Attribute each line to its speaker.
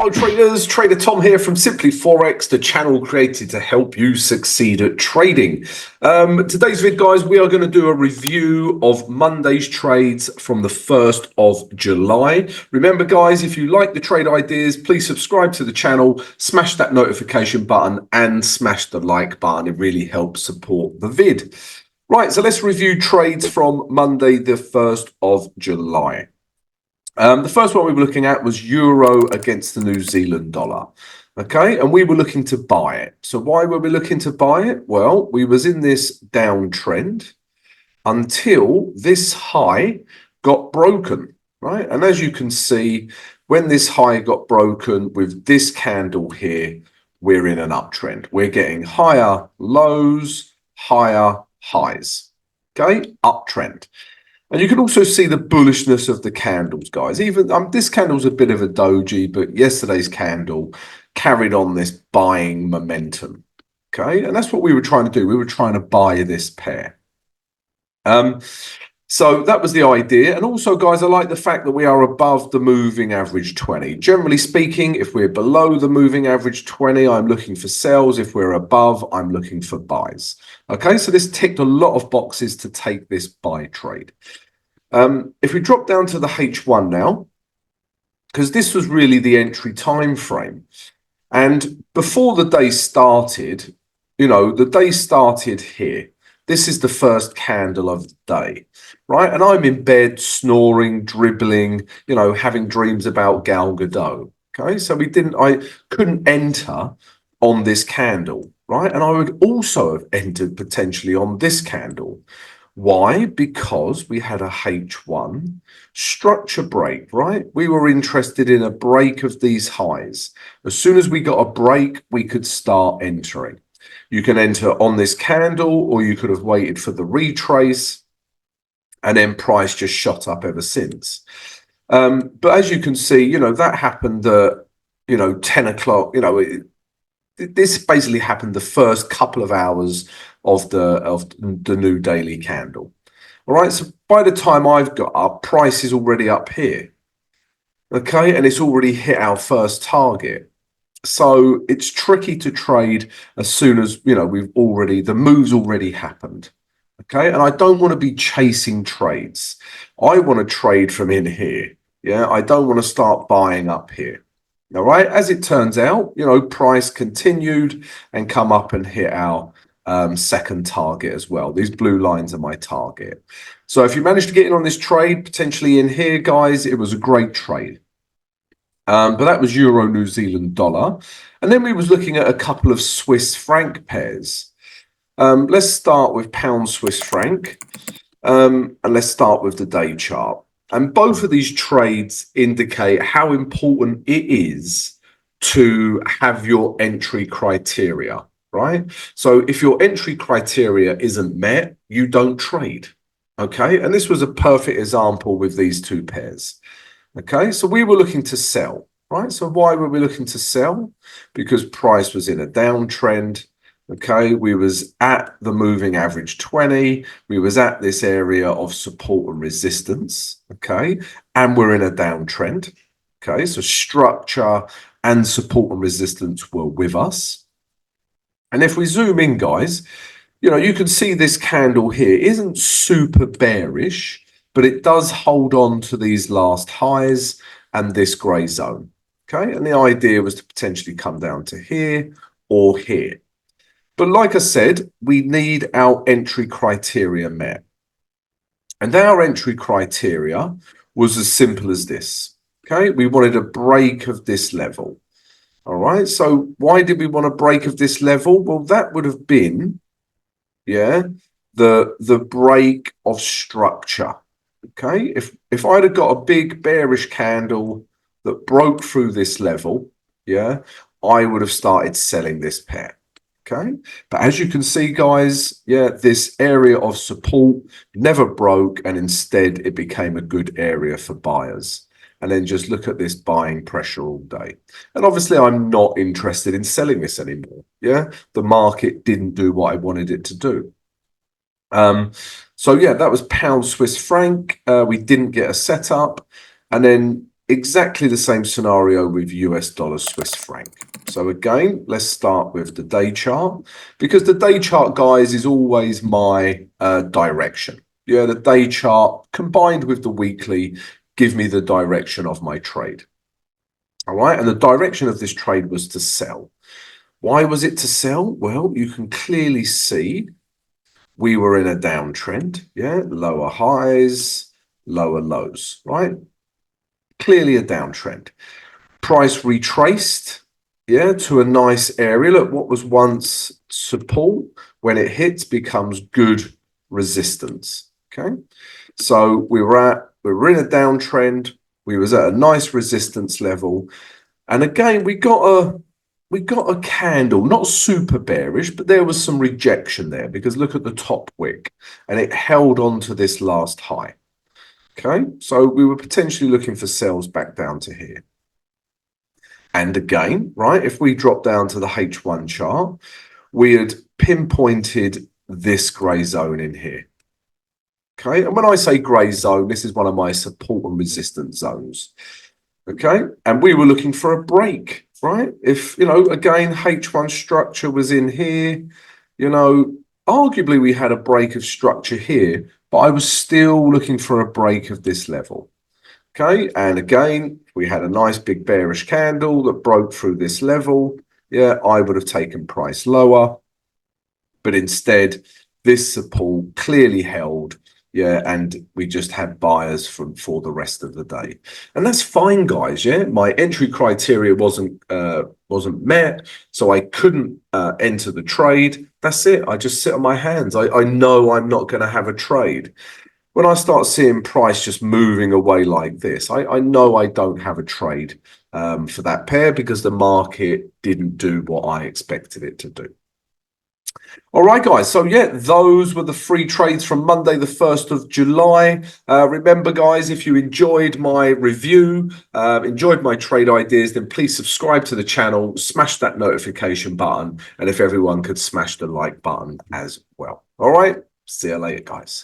Speaker 1: Hello traders, Trader Tom here from Simply Forex, the channel created to help you succeed at trading. Today's vid, guys, we are going to do a review of Monday's trades from the 1st of July. Remember, guys, if you like the trade ideas, please subscribe to the channel, smash that notification button and smash the like button. It really helps support the vid. Right, so let's review trades from Monday, the 1st of July. The first one we were looking at was euro against the New Zealand dollar. Okay, and we were looking to buy it. So why were we looking to buy it? Well, we was in this downtrend until this high got broken, right? And as you can see, when this high got broken with this candle here, we're in an uptrend. We're getting higher lows, higher highs. Okay, uptrend. And you can also see the bullishness of the candles, guys. Even this candle's a bit of a doji, but yesterday's candle carried on this buying momentum. Okay, and that's what we were trying to do. We were trying to buy this pair. So that was the idea. And also, guys, I like the fact that we are above the moving average 20. Generally speaking, if we're below the moving average 20, I'm looking for sells. If we're above, I'm looking for buys. Okay, so this ticked a lot of boxes to take this buy trade. If we drop down to the H1 now, because this was really the entry time frame. And before the day started, you know, the day started here. This is the first candle of the day, right? And I'm in bed snoring, dribbling, you know, having dreams about Gal Gadot. Okay, so I couldn't enter on this candle, right? And I would also have entered potentially on this candle. Why? Because we had a H1 structure break, right? We were interested in a break of these highs. As soon as we got a break, we could start entering. You can enter on this candle, or you could have waited for the retrace, and then price just shot up ever since. But as you can see, you know, that happened at, 10 o'clock, this basically happened the first couple of hours of the new daily candle. All right, so by the time I've got up, price is already up here. Okay, and it's already hit our first target. So it's tricky to trade as soon as, the move's already happened. Okay, and I don't want to be chasing trades. I want to trade from in here. Yeah, I don't want to start buying up here. All right, as it turns out, price continued and come up and hit our second target as well. These blue lines are my target. So if you manage to get in on this trade, potentially in here, guys, it was a great trade. But that was Euro New Zealand dollar. And then we was looking at a couple of Swiss franc pairs. Let's start with pound Swiss franc. And let's start with the day chart. And both of these trades indicate how important it is to have your entry criteria, right? So if your entry criteria isn't met, you don't trade, okay? And this was a perfect example with these two pairs, okay? So we were looking to sell, right? So why were we looking to sell? Because price was in a downtrend. Okay, we was at the moving average 20. We was at this area of support and resistance. Okay, and we're in a downtrend. Okay, so structure and support and resistance were with us. And if we zoom in, guys, you can see this candle here isn't super bearish, but it does hold on to these last highs and this gray zone. Okay, and the idea was to potentially come down to here or here. But like I said, we need our entry criteria met. And our entry criteria was as simple as this. Okay, we wanted a break of this level. All right, so why did we want a break of this level? Well, that would have been, the break of structure. Okay, if I'd have got a big bearish candle that broke through this level, I would have started selling this pair. Okay, but as you can see, guys, this area of support never broke, and instead it became a good area for buyers. And then just look at this buying pressure all day. And obviously I'm not interested in selling this anymore. The market didn't do what I wanted it to do. So that was pound Swiss franc. We didn't get a setup. And then Exactly the same scenario with US dollar Swiss franc. So again, let's start with the day chart, because the day chart, guys, is always my direction. Yeah, the day chart combined with the weekly give me the direction of my trade. All right, and the direction of this trade was to sell. Why was it to sell? Well, you can clearly see we were in a downtrend. Yeah, lower highs, lower lows, right? Clearly a downtrend. Price retraced, yeah, to a nice area. Look, what was once support, when it hits, becomes good resistance. Okay, so we were in a downtrend. We was at a nice resistance level, and again we got a candle, not super bearish, but there was some rejection there, because look at the top wick, and it held on to this last high. Okay, so we were potentially looking for sells back down to here. And again, right, if we drop down to the H1 chart, we had pinpointed this grey zone in here. Okay, and when I say grey zone, this is one of my support and resistance zones. Okay, and we were looking for a break, right? If, again, H1 structure was in here, arguably we had a break of structure here, but I was still looking for a break of this level. Okay, and again, we had a nice big bearish candle that broke through this level. Yeah, I would have taken price lower, but instead, this support clearly held. Yeah, and we just had buyers for the rest of the day, and that's fine, guys. Yeah, my entry criteria wasn't met, so I couldn't enter the trade. That's it. I just sit on my hands. I know I'm not going to have a trade. When I start seeing price just moving away like this, I know I don't have a trade for that pair, because the market didn't do what I expected it to do. All right, guys. So, yeah, those were the free trades from Monday, the 1st of July. Remember, guys, if you enjoyed my review, enjoyed my trade ideas, then please subscribe to the channel, smash that notification button, and if everyone could smash the like button as well. All right. See you later, guys.